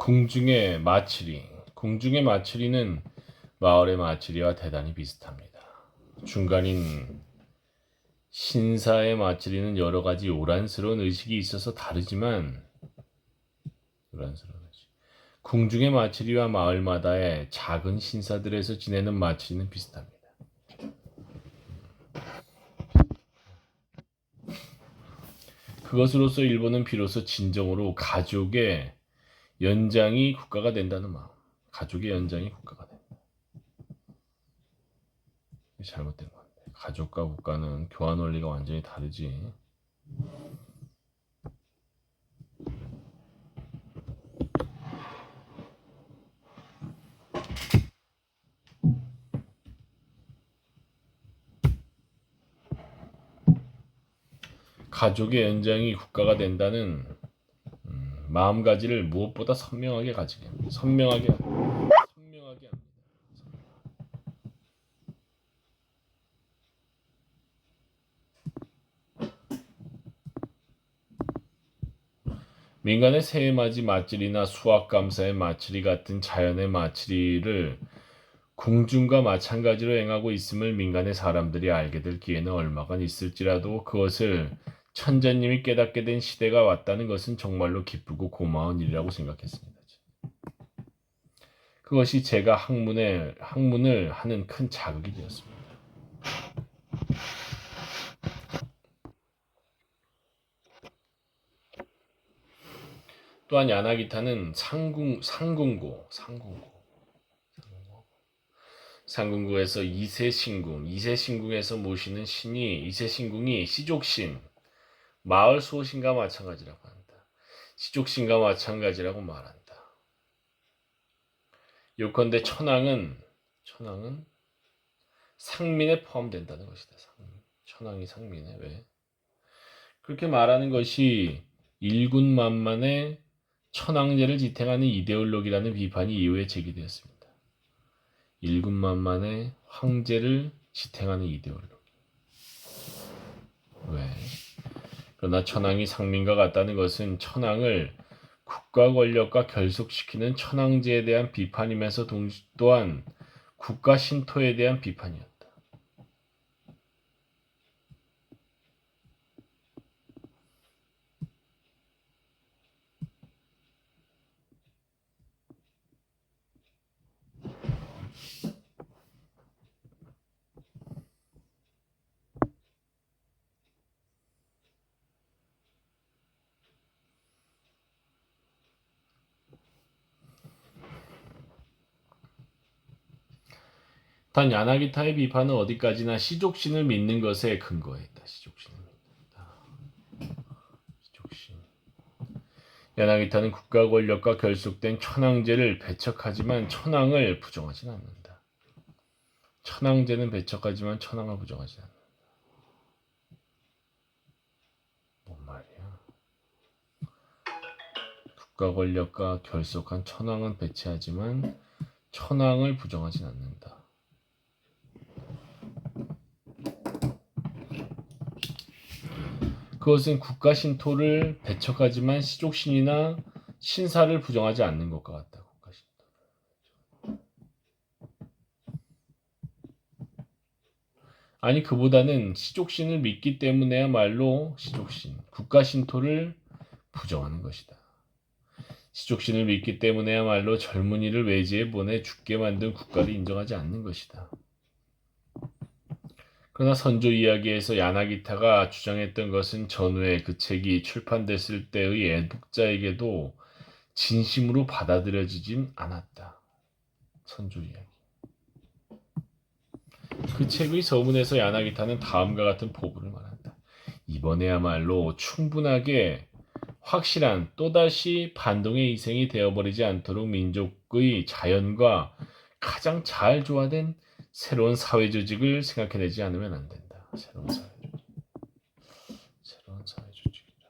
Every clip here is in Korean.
궁중의 마치리. 궁중의 마치리는 마을의 마치리와 대단히 비슷합니다. 중간인 신사의 마치리는 여러 가지 요란스러운 의식이 있어서 다르지만 궁중의 마치리와 마을마다의 작은 신사들에서 지내는 마치리는 비슷합니다. 그것으로서 일본은 비로소 진정으로 가족의 연장이 국가가 된다는 마음. 가족의 연장이 국가가 된다. 잘못된 건데. 가족과 국가는 교환 원리가 완전히 다르지. 가족의 연장이 국가가 된다는 마음가짐을 무엇보다 선명하게 가지게 합니다. 선명하게 합니다. 민간의 새해맞이 마치리나 수학감사의 마치리 같은 자연의 마치리를 궁중과 마찬가지로 행하고 있음을 민간의 사람들이 알게 될 기회는 얼마간 있을지라도 그것을 천자님이 깨닫게 된 시대가 왔다는 것은 정말로 기쁘고 고마운 일이라고 생각했습니다. 그것이 제가 학문을 하는 큰 자극이 되었습니다. 또한 야나기타는 상궁고에서 이세신궁에서 모시는 신이 이세신궁이 시족신, 마을 수호신과 마찬가지라고 한다. 시족신과 마찬가지라고 말한다. 요컨대 천황은 상민에 포함된다는 것이다. 천황이 상민에 왜? 그렇게 말하는 것이 일군만만의 천황제를 지탱하는 이데올로기라는 비판이 이후에 제기되었습니다. 일군만만의 황제를 지탱하는 이데올로기. 왜? 그러나 천황이 상민과 같다는 것은 천황을 국가 권력과 결속시키는 천황제에 대한 비판이면서 또한 국가 신토에 대한 비판이었다. 단 야나기타의 비판은 어디까지나 시족신을 믿는 것에 근거했다. 시족신. 야나기타는 국가 권력과 결속된 천황제를 배척하지만 천황을 부정하진 않는다. 천황제는 배척하지만 천황을 부정하지 않는다. 뭔 말이야? 국가 권력과 결속한 천황은 배치하지만 천황을 부정하진 않는다. 그것은 국가 신토를 배척하지만 시족신이나 신사를 부정하지 않는 것과 같다. 국가 신토를. 아니 그보다는 시족신을 믿기 때문에야말로 국가 신토를 부정하는 것이다. 시족신을 믿기 때문에야말로 젊은이를 외지에 보내 죽게 만든 국가를 인정하지 않는 것이다. 그러나 선조 이야기에서 야나기타가 주장했던 것은 전후에 그 책이 출판됐을 때의 애독자에게도 진심으로 받아들여지진 않았다. 선조 이야기. 그 책의 서문에서 야나기타는 다음과 같은 포부를 말한다. 이번에야말로 충분하게 확실한 또다시 반동의 희생이 되어버리지 않도록 민족의 자연과 가장 잘 조화된 새로운 사회 조직을 생각해내지 않으면 안 된다. 새로운 사회 조직이다.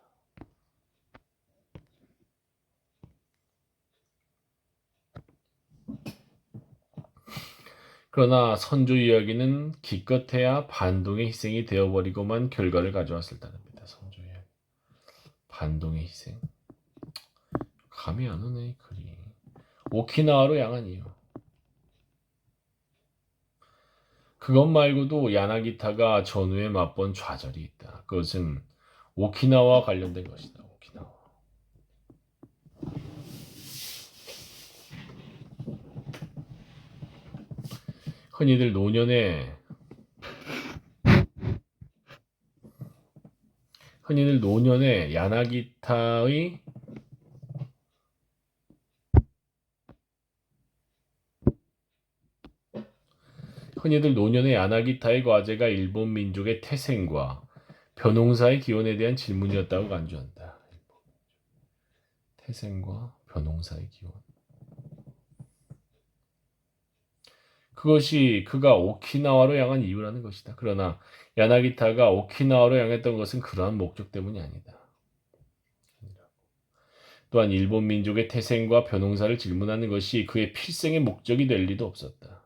그러나 선조 이야기는 기껏해야 반동의 희생이 되어버리고만 결과를 가져왔을 따릅니다. 선조 이야기. 반동의 희생. 감이 안 오네, 글이. 오키나와로 향한 이유. 그것 말고도 야나기타가 전후에 맛본 좌절이 있다. 그것은 오키나와와 관련된 것이다. 오키나와. 흔히들 노년에 야나기타의 과제가 일본 민족의 태생과 변홍사의 기원에 대한 질문이었다고 간주한다. 태생과 변홍사의 기원. 그것이 그가 오키나와로 향한 이유라는 것이다. 그러나 야나기타가 오키나와로 향했던 것은 그러한 목적 때문이 아니다. 또한 일본 민족의 태생과 변홍사를 질문하는 것이 그의 필생의 목적이 될 리도 없었다.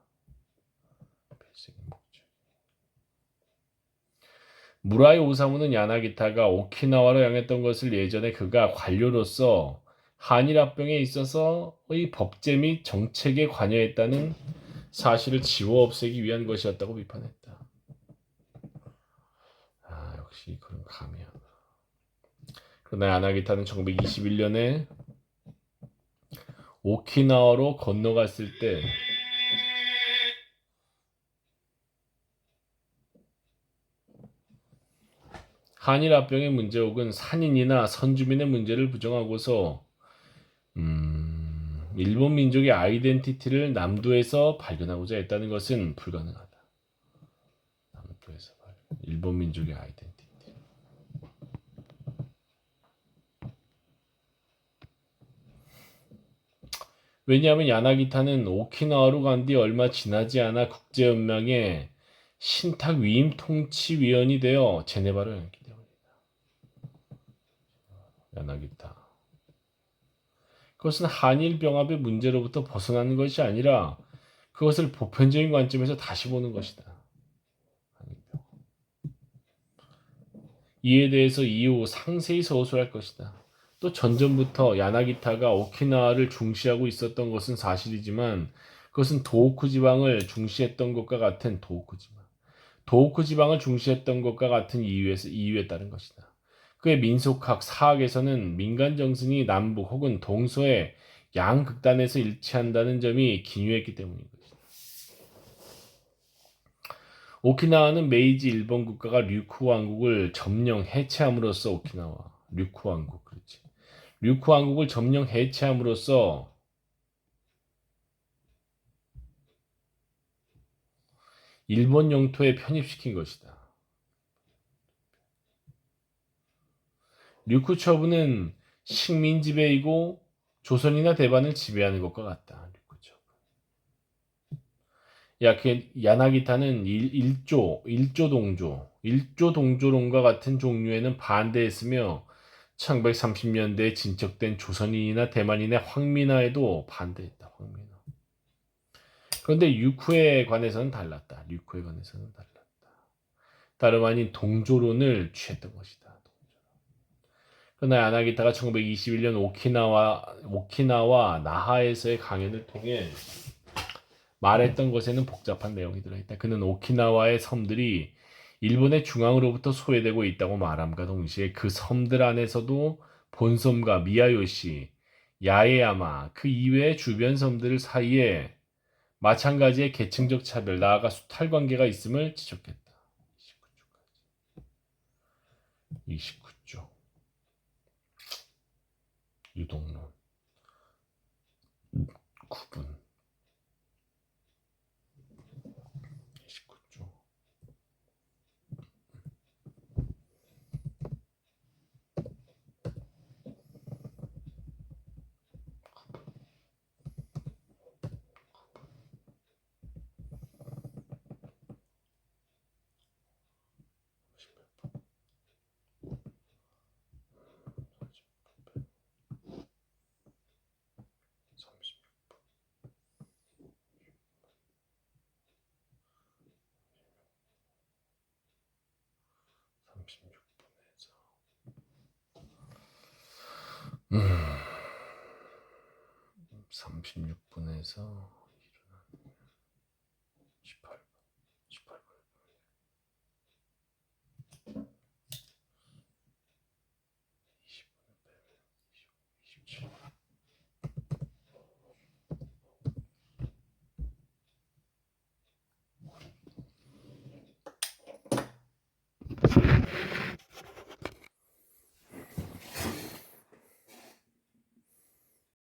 필생의 목적. 무라이 오사무는 야나기타가 오키나와로 향했던 것을 예전에 그가 관료로서 한일합병에 있어서의 법제 및 정책에 관여했다는 사실을 지워 없애기 위한 것이었다고 비판했다. 역시 그런 감이야. 그러나 야나기타는 1921년에 오키나와로 건너갔을 때 한일합병의 문제 혹은 산인이나 선주민의 문제를 부정하고서 일본 민족의 아이덴티티를 남도에서 발견하고자 했다는 것은 불가능하다. 남도에서 일본 민족의 아이덴티티. 왜냐하면 야나기타는 오키나와로 간 뒤 얼마 지나지 않아 국제연맹의 신탁위임 통치위원이 되어 제네바로 갔기 때문이다. 야나기타. 그것은 한일 병합의 문제로부터 벗어나는 것이 아니라 그것을 보편적인 관점에서 다시 보는 것이다. 이에 대해서 이후 상세히 서술할 것이다. 또 전전부터 야나기타가 오키나와를 중시하고 있었던 것은 사실이지만 그것은 도호쿠 지방을 중시했던 것과 같은 도호쿠 지방을 중시했던 것과 같은 이유에 따른 것이다. 그의 민속학 사학에서는 민간 정신이 남북 혹은 동서의 양극단에서 일치한다는 점이 기묘했기 때문인 것이다. 오키나와는 메이지 일본 국가가 류쿠 왕국을 점령 해체함으로써 류쿠 왕국을 점령 해체함으로써 일본 영토에 편입시킨 것이다. 류쿠 처분은 식민 지배이고 조선이나 대만을 지배하는 것과 같다. 야나기타는 일조 동조론과 같은 종류에는 반대했으며 1930년대에 진척된 조선인이나 대만인의 황민화에도 반대했다. 그런데 류쿠에 관해서는 달랐다. 다름 아닌 동조론을 취했던 것이다. 그러나 야나기타가 1921년 오키나와 나하에서의 강연을 통해 말했던 것에는 복잡한 내용이 들어있다. 그는 오키나와의 섬들이 일본의 중앙으로부터 소외되고 있다고 말함과 동시에 그 섬들 안에서도 본섬과 미야요시, 야에야마 그 이외의 주변 섬들 사이에 마찬가지의 계층적 차별, 나아가 수탈 관계가 있음을 지적했다. 29조 유동론 구분 29조 36분에서 30 36분에서 18분, 18분. 20분 빼면 27.